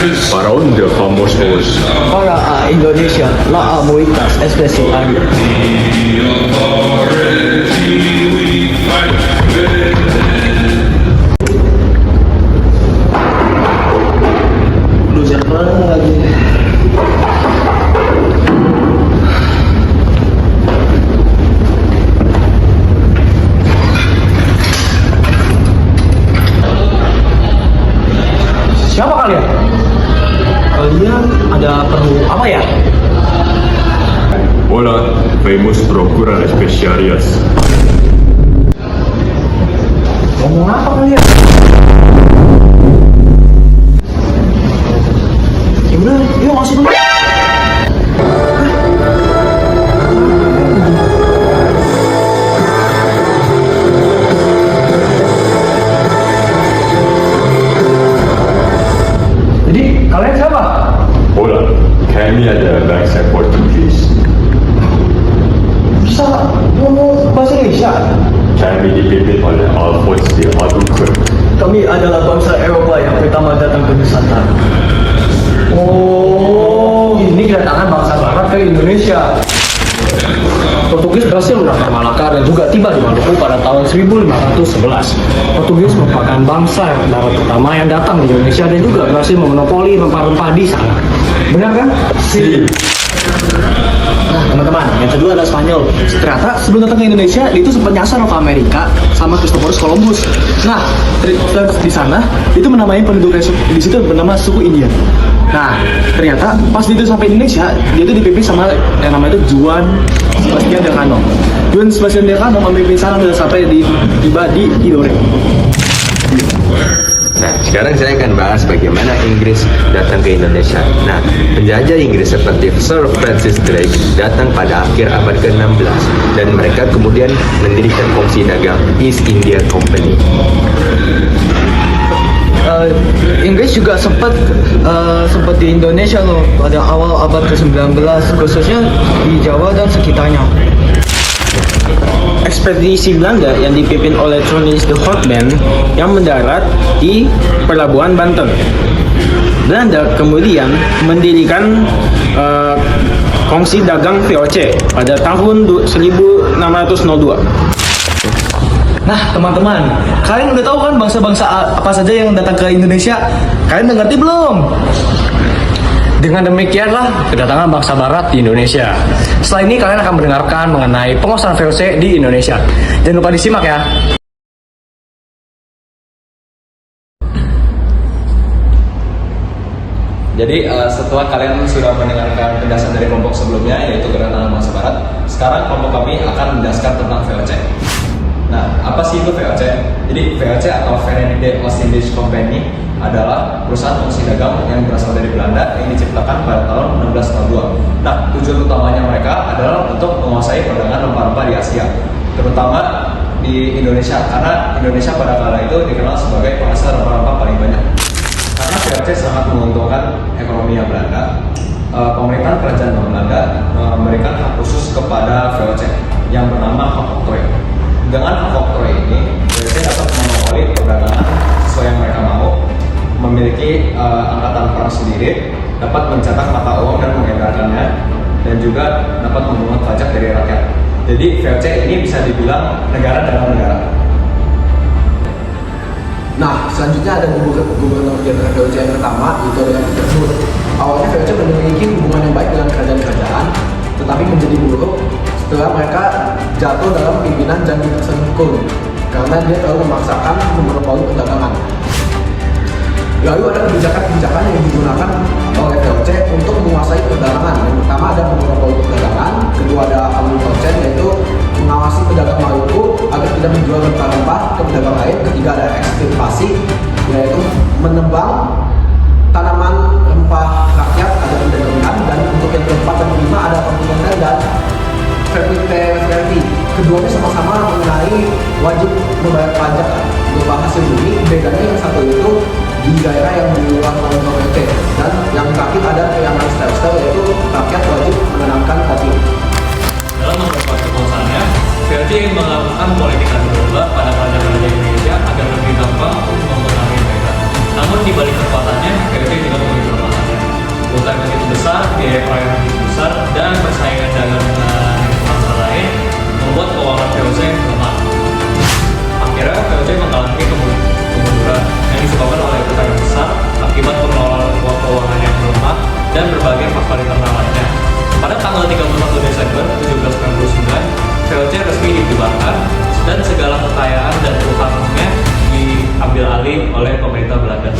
Faraón de famosos. Para Indonesia, la mayoritas especie ada. Belajar lagi. Siapa kalian? Kalian ada perlu apa ya? Hola, famous procurar especiarias. Ngomong apa kalian? Ya udah, yuk masuk dulu. Jadi kalian siapa? Hola, kami adalah bangsa Portugis. Bisa ngomong bahasa Indonesia? Kami dipimpin oleh Alphonse de Albuquerque. Kami adalah bangsa Eropa yang pertama datang ke Nusantara. Oh, ini kedatangan bangsa Barat ke Indonesia. Portugis berhasil menangkap Malaka dan juga tiba di Maluku pada tahun 1511. Portugis merupakan bangsa darat pertama yang datang di Indonesia dan juga berhasil memonopoli rempah-rempah di sana. Benar kan? Si. Nah, teman-teman, yang kedua adalah Spanyol. Ternyata sebelum datang ke Indonesia, dia itu sempat nyasar ke Amerika sama Christopher Columbus. Nah, di sana itu menamai penduduk di situ bernama suku Indian. Nah, ternyata pas dia itu sampai Indonesia, dia itu dipimpin sama yang namanya itu Juan Sebastian Elcano. Juan Sebastian Elcano memimpin sana dan sampai tiba di Tidore. Nah, sekarang saya akan bahas bagaimana Inggris datang ke Indonesia. Nah, penjajah Inggris seperti Sir Francis Drake datang pada akhir abad ke-16 dan mereka kemudian mendirikan kongsi dagang East India Company. Inggris juga sempat di Indonesia loh pada awal abad ke-19, khususnya di Jawa dan sekitarnya. Ekspedisi Belanda yang dipimpin oleh Cornelis de Houtman yang mendarat di Pelabuhan Banten. Belanda kemudian mendirikan kongsi dagang VOC pada tahun 1602. Nah, teman-teman, kalian udah tahu kan bangsa-bangsa apa saja yang datang ke Indonesia? Kalian udah ngerti belum? Dengan demikianlah kedatangan bangsa Barat di Indonesia. Setelah ini kalian akan mendengarkan mengenai penguasaan VOC di Indonesia. Jangan lupa disimak ya. Jadi setelah kalian sudah mendengarkan penjelasan dari kelompok sebelumnya, yaitu kedatangan bangsa Barat, sekarang kelompok kami akan menjelaskan tentang VOC. Nah, apa sih itu VOC? Jadi VOC atau Verenigde Oostindische Compagnie adalah perusahaan kongsi dagang yang berasal dari Belanda yang diciptakan pada tahun 1602. Nah, tujuan utamanya mereka adalah untuk menguasai perdagangan rempah-rempah di Asia, terutama di Indonesia, karena Indonesia pada kala itu dikenal sebagai penghasil rempah-rempah paling banyak. Karena VOC sangat menguntungkan ekonominya Belanda, pemerintahan kerajaan Belanda memberikan hak khusus kepada VOC yang bernama hak oktroy. Dengan hak oktroy ini, VOC dapat memonopoli perdagangan sesuai yang mereka mau, memiliki angkatan perang sendiri, dapat mencetak mata uang dan mengedarkannya, dan juga dapat memungut pajak dari rakyat. Jadi VOC ini bisa dibilang negara dalam negara. Nah, selanjutnya ada gubernur jenderal VOC yang pertama, yaitu adalah Peter Moore. Awalnya VOC memiliki hubungan yang baik dengan kerajaan-kerajaan, tetapi menjadi buruk setelah mereka jatuh dalam pimpinan Jan Sengkung karena dia terlalu memaksakan memonopoli perdagangan. Lalu ada kebijakan-kebijakan yang digunakan oleh VOC untuk menguasai perdagangan. Yang pertama ada monopoli perdagangan, kedua ada Albuquerque yaitu mengawasi pedagang Maluku agar tidak menjual rempah-rempah ke pedagang lain. Ketiga ada ekstirpasi, yaitu menebang tanaman rempah rakyat agar tidak berlebihan. Dan untuk yang keempat dan kelima ada kontinental dan verti. Keduanya sama-sama mengenai wajib membayar pajak berupa hasil bumi. Bedanya yang satu itu di daerah yang di luar VOC, dan yang terakhir ada yang lifestyle yaitu rakyat wajib menanamkan kopi. Dalam beberapa kekuasaannya, VOC melakukan politik adu domba pada kerajaan Indonesia agar lebih gampang untuk mempengaruhi mereka. Namun di balik kekuatannya, VOC juga memiliki utang yang begitu besar, biaya proyek yang begitu besar, dan persaingan dagang dengan bangsa lain membuat keuangan VOC lemah. Akhirnya VOC mengalami kemunduran yang disebabkan oleh utang yang besar akibat pengelolaan keuangan yang lemah dan berbagai faktor internal lainnya. Pada tanggal 31 Desember 1799, VOC resmi dibubarkan dan segala kekayaan dan utangnya diambil alih oleh pemerintah Belanda.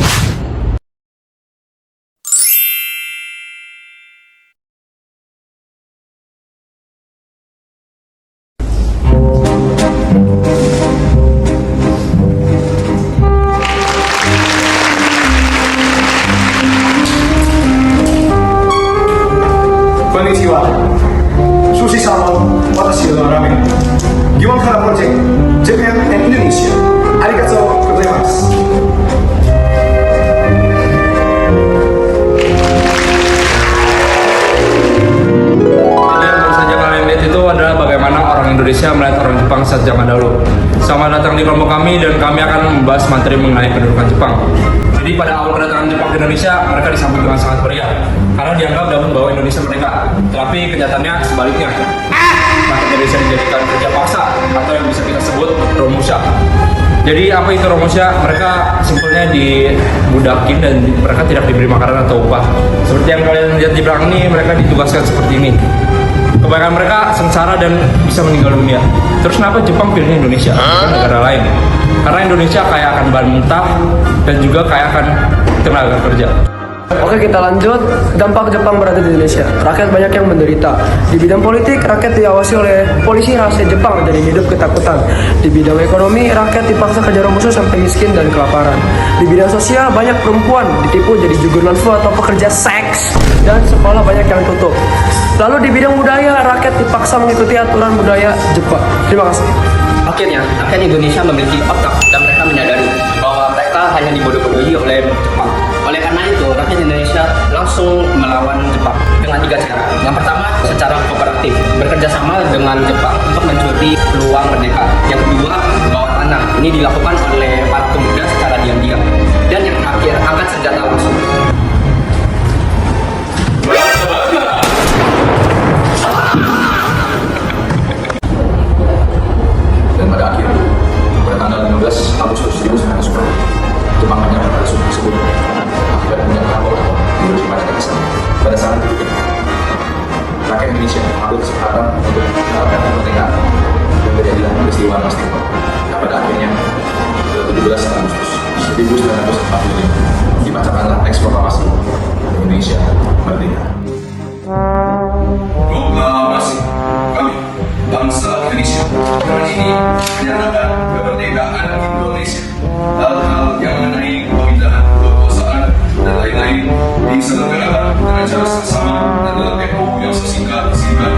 Konnichiwa. Sushi Salmon, watashi no ramen. Giwankara Project, Japan and Indonesia. Arigatou gozaimasu. Jadi yang baru saja kalian lihat itu adalah bagaimana orang Indonesia melihat orang Jepang saat zaman dahulu. Selamat datang di kelompok kami dan kami akan membahas materi mengenai pendudukan Jepang. Jadi pada awal kedatangan Jepang ke Indonesia, mereka disambut dengan sangat meriah karena dianggap dapat membawa Indonesia merdeka. Tetapi kenyataannya sebaliknya. Maka Indonesia dijadikan kerja paksa atau yang bisa kita sebut romusha. Jadi apa itu romusha? Mereka simpelnya dibudakin dan mereka tidak diberi makanan atau upah. Seperti yang kalian lihat di belakang ini, mereka ditugaskan seperti ini. Kebanyakan mereka sengsara dan bisa meninggal dunia. Terus kenapa Jepang pilih Indonesia, bukan negara lain? Karena Indonesia kaya akan bahan mentah dan juga kaya akan tenaga kerja. Oke, kita lanjut. Dampak Jepang berada di Indonesia. Rakyat banyak yang menderita. Di bidang politik, rakyat diawasi oleh polisi rahasia Jepang dan hidup ketakutan. Di bidang ekonomi, rakyat dipaksa kerja musuh sampai miskin dan kelaparan. Di bidang sosial, banyak perempuan ditipu jadi jugurnanfu atau pekerja seks. Dan sekolah banyak yang tutup. Lalu di bidang budaya, rakyat dipaksa mengikuti aturan budaya Jepang. Terima kasih. Akhirnya, rakyat Indonesia memiliki otak dan mereka menyadari bahwa mereka hanya dibodoh-bodohi oleh Jepang. Oleh karena itu, rakyat Indonesia langsung melawan Jepang dengan 3 cara. Yang pertama, secara kooperatif, bekerja sama dengan Jepang untuk mencuri peluang merdeka. Yang kedua, bawa tanah. Ini dilakukan oleh para pemuda secara diam-diam. Dan yang terakhir, angkat senjata langsung. Dan pada akhirnya, pada tanggal 15 Agustus 1940, Jepang menyerang musuh tersebut akibat penjarahan orang Indonesia pada kesan. Pada saat itu, rakyat Indonesia mengambil kesempatan untuk mendapatkan kemerdekaan dan terjadilah peristiwa Nasdem. Nah, pada akhirnya, 17 Agustus 1945, dibacakanlah teks proklamasi Indonesia merdeka. Proklamasi kami, bangsa Indonesia, hari ini menyatakan kemerdekaan Indonesia. Hal-hal yang mengenai pemindahan kekuasaan dan lain-lain diselenggarakan dengan cara seksama dan dalam tempo yang sesingkat-singkat.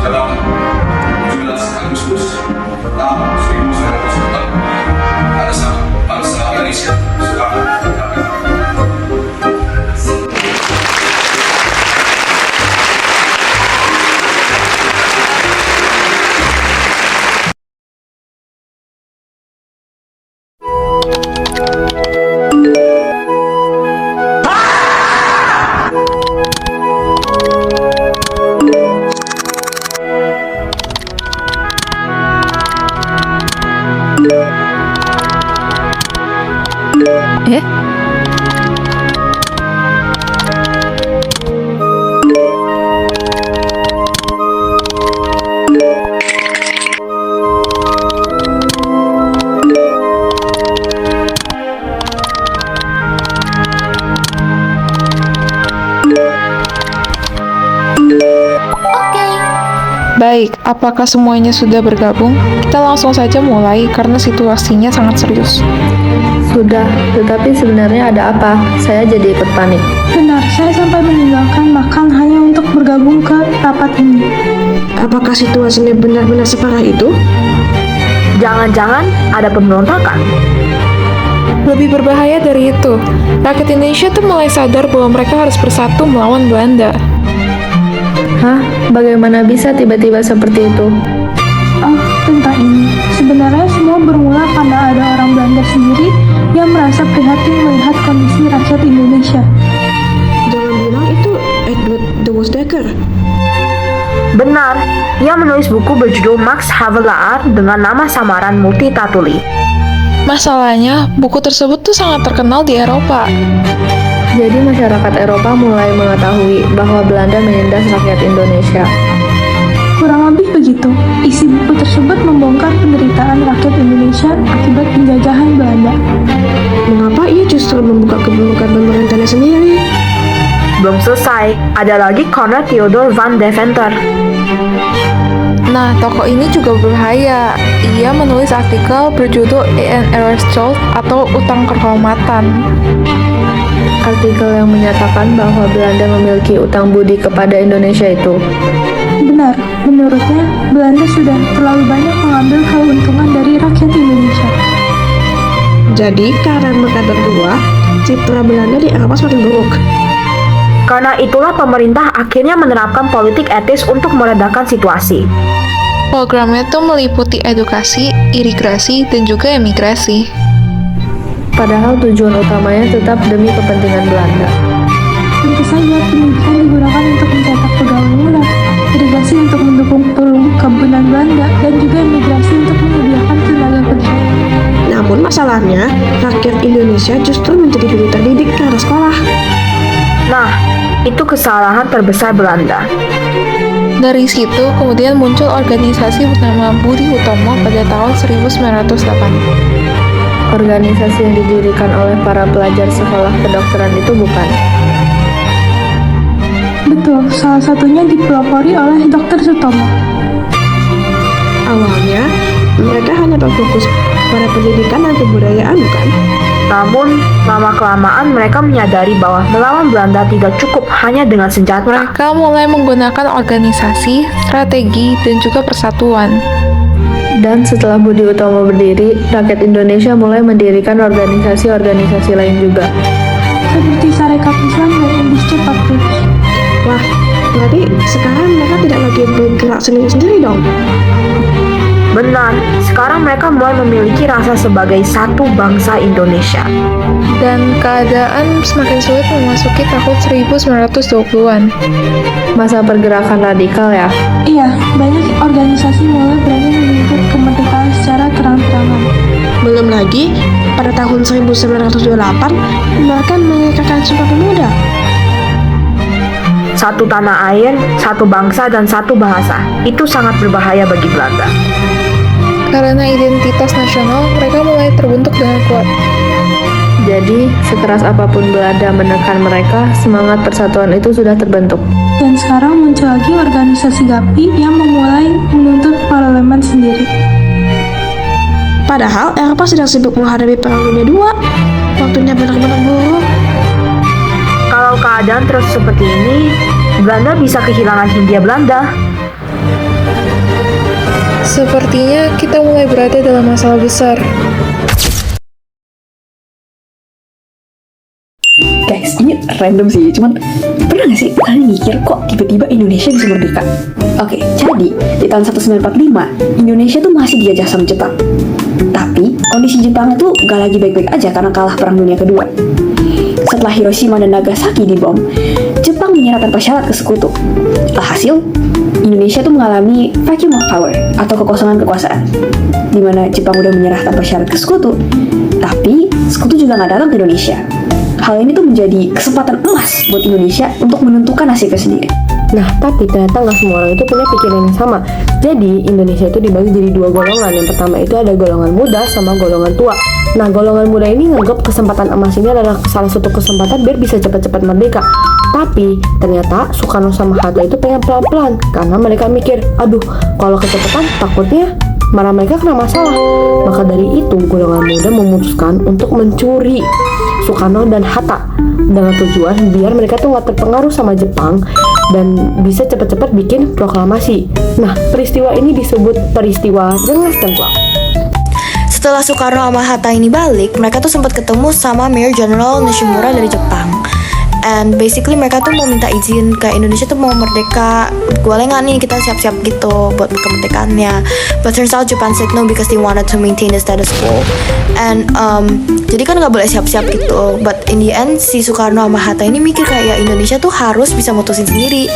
Catatan 17 Agustus tahun 1945, pada saat bangsa Indonesia sudah merdeka. Baik, apakah semuanya sudah bergabung? Kita langsung saja mulai karena situasinya sangat serius. Sudah, tetapi sebenarnya ada apa? Saya jadi ikut panik. Benar, saya sampai meninggalkan makan hanya untuk bergabung ke rapat ini. Apakah situasinya benar-benar separah itu? Jangan-jangan ada pemberontakan. Lebih berbahaya dari itu, rakyat Indonesia tuh mulai sadar bahwa mereka harus bersatu melawan Belanda. Hah? Bagaimana bisa tiba-tiba seperti itu? Oh, tentang ini. Sebenarnya semua bermula karena ada orang Belanda sendiri yang merasa prihatin melihat kondisi rakyat Indonesia. Jangan bilang Heidegger. Benar, ia menulis buku berjudul Max Havelaar dengan nama samaran Multitatuli. Masalahnya, buku tersebut tuh sangat terkenal di Eropa. Jadi masyarakat Eropa mulai mengetahui bahwa Belanda menindas rakyat Indonesia. Kurang lebih begitu, isi buku tersebut membongkar penderitaan rakyat Indonesia akibat penjajahan Belanda. Mengapa ia justru membuka keburukan pemerintahnya sendiri? Belum selesai, ada lagi Konrad Theodor van Deventer. Nah, tokoh ini juga berbahaya. Ia menulis artikel berjudul Een Schuld atau Utang Kehormatan. Artikel yang menyatakan bahwa Belanda memiliki utang budi kepada Indonesia itu. Benar, menurutnya Belanda sudah terlalu banyak mengambil keuntungan dari rakyat Indonesia. Jadi, karena mereka berdua, citra Belanda di Eropa semakin buruk. Karena itulah pemerintah akhirnya menerapkan politik etis untuk meredakan situasi. Programnya tuh meliputi edukasi, imigrasi, dan juga emigrasi. Padahal tujuan utamanya tetap demi kepentingan Belanda. Tentu saja pendidikan digunakan untuk mencetak pegawai murah, irigasi untuk mendukung perkebunan Belanda, dan juga imigrasi untuk menyediakan tenaga kerja. Namun masalahnya, rakyat Indonesia justru menjadi dulu terdidik ke arah sekolah. Nah, itu kesalahan terbesar Belanda. Dari situ kemudian muncul organisasi bernama Budi Utomo pada tahun 1908. Organisasi yang didirikan oleh para pelajar sekolah kedokteran itu bukan? Betul, salah satunya dipelopori oleh Dr. Sutomo. Awalnya, mereka hanya berfokus pada pendidikan dan kebudayaan, bukan? Namun, lama-kelamaan mereka menyadari bahwa melawan Belanda tidak cukup hanya dengan senjata. Mereka mulai menggunakan organisasi, strategi, dan juga persatuan. Dan setelah Budi Utomo berdiri, rakyat Indonesia mulai mendirikan organisasi-organisasi lain juga. Seperti Sarekat Islam dan Indische Partij. Wah, berarti sekarang mereka tidak lagi bergerak sendiri-sendiri dong? Benar, sekarang mereka mulai memiliki rasa sebagai satu bangsa Indonesia. Dan keadaan semakin sulit memasuki tahun 1920-an. Masa pergerakan radikal ya? Iya, banyak organisasi mulai berani menuntut kemerdekaan secara terang-terangan. Belum lagi, pada tahun 1928, mereka mengikrarkan Sumpah Pemuda. Satu tanah air, satu bangsa, dan satu bahasa. Itu sangat berbahaya bagi Belanda. Karena identitas nasional, mereka mulai terbentuk dengan kuat. Jadi, sekeras apapun Belanda menekan mereka, semangat persatuan itu sudah terbentuk. Dan sekarang muncul lagi organisasi GAPI yang memulai menuntut parlemen sendiri. Padahal Eropa sedang sibuk menghadapi Perang Dunia II. Waktunya benar-benar buruk. Kalau keadaan terus seperti ini, Belanda bisa kehilangan Hindia Belanda. Sepertinya kita mulai berada dalam masalah besar. Guys, ini random sih, cuman pernah gak sih kalian mikir kok tiba-tiba Indonesia bisa merdeka? Oke, jadi di tahun 1945 Indonesia tuh masih dijajah sama Jepang. Tapi kondisi Jepang itu gak lagi baik-baik aja karena kalah Perang Dunia Kedua. Setelah Hiroshima dan Nagasaki dibom, Jepang menyerah tanpa syarat ke sekutu. Alhasil, Indonesia tuh mengalami vacuum of power atau kekosongan kekuasaan, di mana Jepang udah menyerah tanpa syarat ke sekutu, tapi sekutu juga nggak datang ke Indonesia. Hal ini tuh menjadi kesempatan emas buat Indonesia untuk menentukan nasibnya sendiri. Nah, tapi ternyata nggak semua orang itu punya pikiran yang sama. Jadi, Indonesia itu dibagi jadi dua golongan. Yang pertama itu ada golongan muda sama golongan tua. Nah, golongan muda ini nganggap kesempatan emas ini adalah salah satu kesempatan biar bisa cepat-cepat merdeka. Tapi, ternyata Soekarno sama Hatta itu pengen pelan-pelan. Karena mereka mikir, aduh, kalau kecepatan takutnya malah mereka kena masalah. Maka dari itu, golongan muda memutuskan untuk mencuri Soekarno dan Hatta dengan tujuan biar mereka tuh nggak terpengaruh sama Jepang dan bisa cepat-cepat bikin proklamasi. Nah, peristiwa ini disebut peristiwa Rengas Dengklok. Setelah Soekarno sama Hatta ini balik, mereka tuh sempat ketemu sama Mayor General Nishimura dari Jepang. And basically mereka tuh mau minta izin ke Indonesia tuh mau merdeka. Boleh nggak nih kita siap-siap gitu buat kemerdekaannya. But turns out Japan said no because they wanted to maintain the status quo. And jadi kan nggak boleh siap-siap gitu. But in the end si Soekarno sama Hatta ini mikir kayak ya Indonesia tuh harus bisa mutusin sendiri.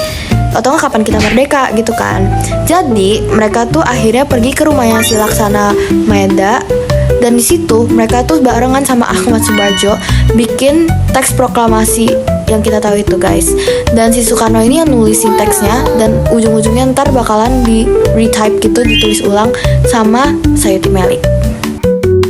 atau nggak kapan kita merdeka gitu kan. Jadi mereka tuh akhirnya pergi ke rumahnya si Laksana Maeda, dan di situ mereka tuh barengan sama Ahmad Subarjo bikin teks proklamasi yang kita tahu itu guys. Dan si Soekarno ini yang nulisin teksnya, dan ujung-ujungnya ntar bakalan di retype gitu, ditulis ulang sama Sayuti Melik.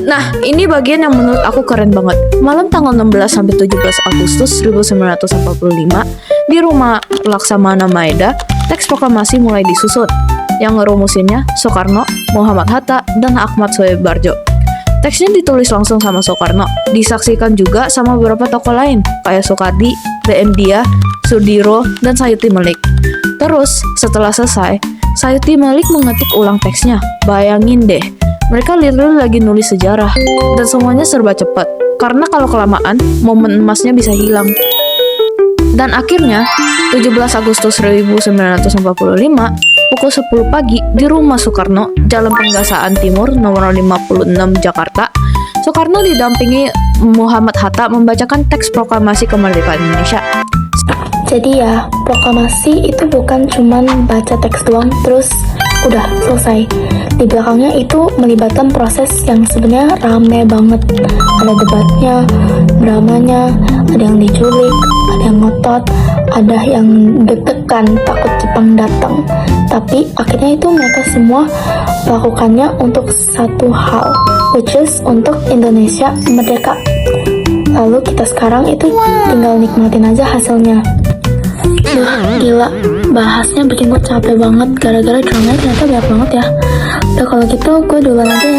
Nah, ini bagian yang menurut aku keren banget. Malam tanggal 16 sampai 17 Agustus 1945, di rumah Laksamana Maeda, teks proklamasi mulai disusun. Yang ngerumusinnya Soekarno, Muhammad Hatta, dan Ahmad Subarjo. Teksnya ditulis langsung sama Soekarno, disaksikan juga sama beberapa tokoh lain, kayak Soekardi, DM Dia, Sudiro, dan Sayuti Melik. Terus, setelah selesai, Sayuti Melik mengetik ulang teksnya. Bayangin deh, mereka literally lagi nulis sejarah, dan semuanya serba cepat, karena kalau kelamaan, momen emasnya bisa hilang. Dan akhirnya, 17 Agustus 1945, pukul 10 pagi di rumah Soekarno, Jalan Penggasaan Timur nomor 56 Jakarta, Soekarno didampingi Muhammad Hatta membacakan teks proklamasi kemerdekaan Indonesia. Jadi ya, proklamasi itu bukan cuman baca teks doang terus udah selesai. Di belakangnya itu melibatkan proses yang sebenarnya rame banget. Ada debatnya, dramanya, ada yang diculik, ada yang ngotot, ada yang deg-degan takut Jepang datang. Tapi akhirnya itu mereka semua melakukannya untuk satu hal, which is untuk Indonesia merdeka. Lalu kita sekarang itu tinggal nikmatin aja hasilnya. Gila, bahasnya bikin gue capek banget gara-gara dramanya ternyata banyak banget ya. Udah kalau gitu gue duluan aja ya.